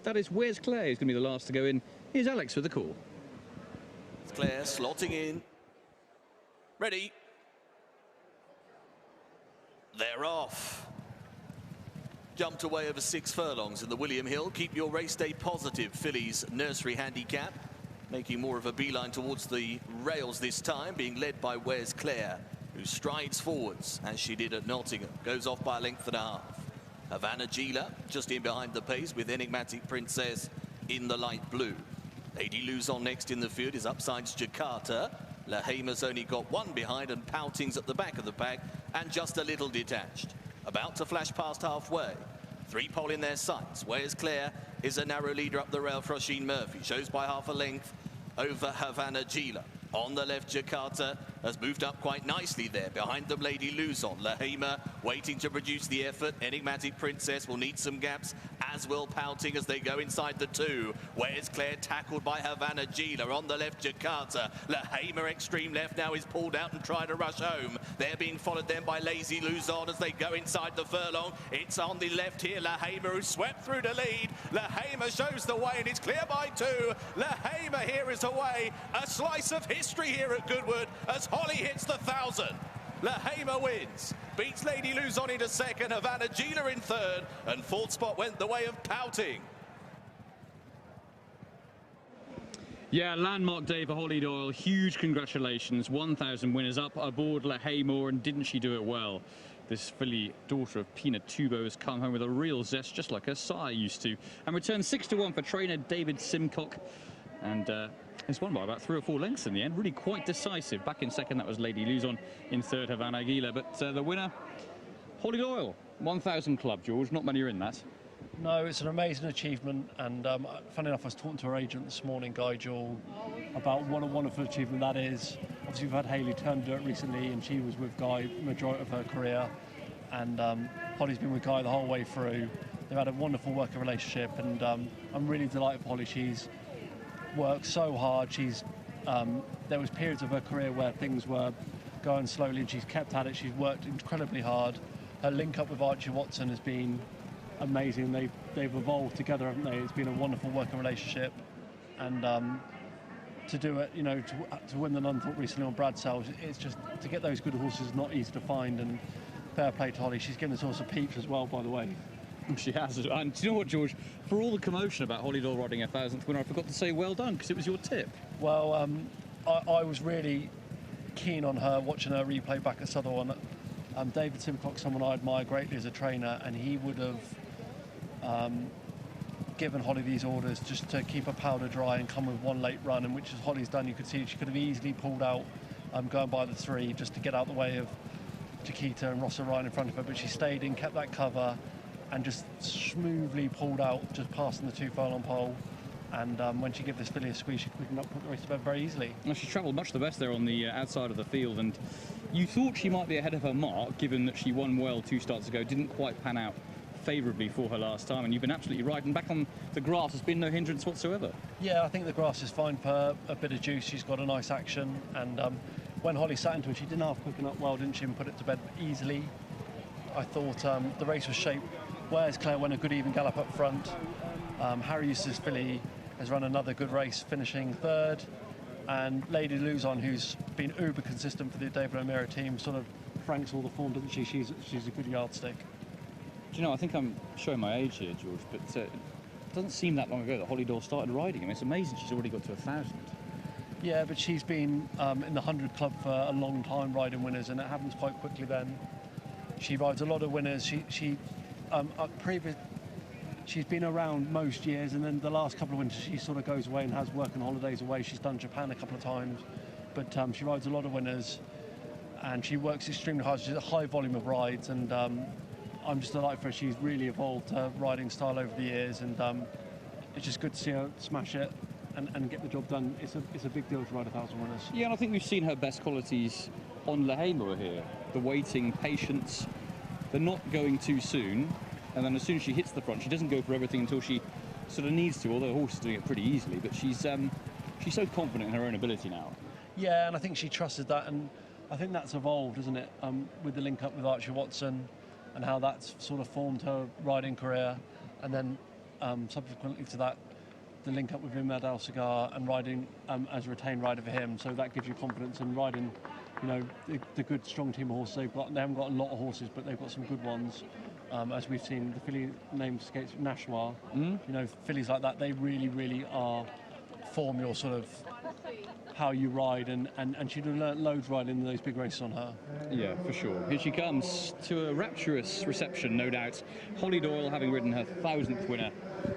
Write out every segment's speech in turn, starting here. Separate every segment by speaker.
Speaker 1: that is Where's Claire, who's going to be the last to go in. Here's Alex with the call.
Speaker 2: It's Claire slotting in. Ready. They're off. Jumped away over 6 furlongs in the William Hill. Keep your race day positive, fillies nursery handicap. Making more of a beeline towards the rails this time, being led by Where's Claire, who strides forwards as she did at Nottingham. Goes off by a length and a half. Havana Gila just in behind the pace with Enigmatic Princess in the light blue. Lady Luzon next in the field is Upside's Jakarta. Leyhaimur's only got 1 behind and Pouting's at the back of the pack and just a little detached. About to flash past halfway. 3 pole in their sights. Where's Claire is a narrow leader up the rail for Oisin Murphy. Shows by half a length over Havana Gila. On the left, Jakarta has moved up quite nicely there. Behind them, Lady Luzon. Leyhaimur waiting to produce the effort. Enigmatic Princess will need some gaps, as will Pouting as they go inside the 2. Where's Claire tackled by Havana Gila. On the left, Jakarta. Leyhaimur extreme left now is pulled out and try to rush home. They're being followed then by Lazy Luzon as they go inside the furlong. It's on the left here, Leyhaimur, who swept through to lead. Leyhaimur shows the way and it's clear by 2. Leyhaimur here is away. A slice of history here at Goodwood as Hollie hits the 1,000. Leyhaimur wins, beats Lady Luzon into second, Havana Gila in third, and 4th spot went the way of Pouting.
Speaker 1: Yeah, landmark day for Hollie Doyle. Huge congratulations. 1,000 winners up aboard Leyhaimur, and didn't she do it well? This filly, daughter of Pina Tubo, has come home with a real zest, just like her sire used to, and returned 6-1 for trainer David Simcock. And it's won by about 3 or 4 lengths in the end. Really quite decisive. Back in second, that was Lady Luzon. In third, Havana Gila. But the winner, Hollie Doyle. 1,000 club, George. Not many are in that.
Speaker 3: No, it's an amazing achievement. And funny enough, I was talking to her agent this morning, Guy Jewell, about what a wonderful achievement that is. Obviously, we've had Hayley Turner do it recently, and she was with Guy the majority of her career. And Hollie's been with Guy the whole way through. They've had a wonderful working relationship, and I'm really delighted for Hollie. She's worked so hard. There was periods of her career where things were going slowly and she's kept at it. She's worked incredibly hard. Her link up with Archie Watson has been amazing. They've evolved together, haven't they? It's been a wonderful working relationship, and to do it, you know, to win the Nunthorpe recently on Bradsell, it's just, to get those good horses is not easy to find, and fair play to Hollie. She's given this horse a peach as well, by the way.
Speaker 1: She has. And do you know what, George? For all the commotion about Hollie Doyle riding her 1,000th winner, I forgot to say well done, because it was your tip.
Speaker 3: Well, I was really keen on her, watching her replay back at Sutherland. David Simcock, someone I admire greatly as a trainer, and he would have given Hollie these orders just to keep her powder dry and come with 1 late run, and which is Hollie's done. You could see she could have easily pulled out going by the 3 just to get out the way of Chiquita and Rossa Ryan in front of her, but she stayed in, kept that cover, and just smoothly pulled out, just passing the 2 furlong pole. And when she gave this filly a squeeze, she quickened up, put the race to bed very easily.
Speaker 1: Well, she travelled much the best there on the outside of the field, and you thought she might be ahead of her mark, given that she won well 2 starts ago. Didn't quite pan out favourably for her last time, and you've been absolutely right. And back on the grass, there's been no hindrance whatsoever. Yeah,
Speaker 3: I think the grass is fine for her. A bit of juice, she's got a nice action, and when Hollie sat into it, she didn't half quicken up well, didn't she, and put it to bed easily. I thought the race was shaped. Where's Claire went a good even gallop up front. Harry Eustace filly has run another good race, finishing 3rd. And Lady Luzon, who's been uber consistent for the David O'Meara team, sort of franks all the form, doesn't she? She's a good yardstick.
Speaker 1: Do you know, I think I'm showing my age here, George, but it doesn't seem that long ago that Hollie Doyle started riding. I mean, it's amazing she's already got to 1,000.
Speaker 3: Yeah, but she's been in the 100 club for a long time riding winners, and it happens quite quickly then. She rides a lot of winners. She's been around most years, and then the last couple of winters she sort of goes away and has work and holidays away. She's done Japan a couple of times, but she rides a lot of winners, and she works extremely hard. She's a high volume of rides, and I'm just delighted for her. She's really evolved her riding style over the years, and it's just good to see her smash it and get the job done. It's a big deal to ride 1,000 winners.
Speaker 1: Yeah, and I think we've seen her best qualities on Leyhaimur here. The waiting, patience, the not going too soon, and then as soon as she hits the front, she doesn't go for everything until she sort of needs to, although the horse is doing it pretty easily, but she's so confident in her own ability now.
Speaker 3: Yeah, and I think she trusted that, and I think that's evolved, isn't it, with the link up with Archie Watson and how that's sort of formed her riding career. And then subsequently to that, the link up with Imad Al Cigar and riding as a retained rider for him. So that gives you confidence in riding, you know, the good, strong team of horses they've got. They haven't got a lot of horses, but they've got some good ones. As we've seen, the filly named escapes Nashwa. You know, fillies like that, they really, really form your sort of how you ride, and she'd have learnt loads riding those big races on her.
Speaker 1: Yeah, for sure. Here she comes to a rapturous reception, no doubt. Hollie Doyle having ridden her 1000th winner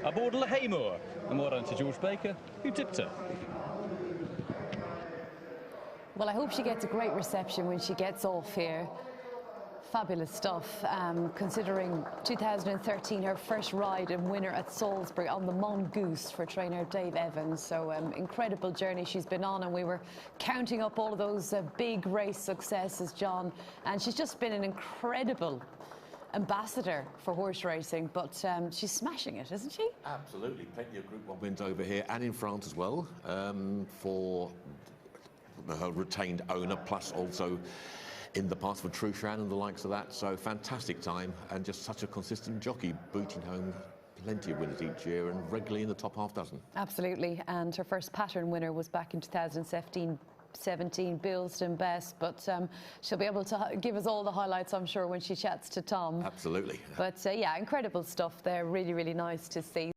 Speaker 1: aboard Leyhaimur. And well done to George Baker, who tipped her.
Speaker 4: Well, I hope she gets a great reception when she gets off here. Fabulous stuff, considering 2013, her first ride and winner at Salisbury on the Mongoose for trainer Dave Evans. So incredible journey she's been on, and we were counting up all of those big race successes, John, and she's just been an incredible ambassador for horse racing, but she's smashing it, isn't she?
Speaker 5: Absolutely, plenty of Group 1 wins over here and in France as well, for her retained owner, plus also in the past for Trushan and the likes of that. So fantastic time, and just such a consistent jockey, booting home plenty of winners each year and regularly in the top half dozen.
Speaker 4: Absolutely, and her first pattern winner was back in 2017, Bilston Best, but she'll be able to give us all the highlights, I'm sure, when she chats to Tom.
Speaker 5: Absolutely.
Speaker 4: But yeah, incredible stuff there, really, really nice to see.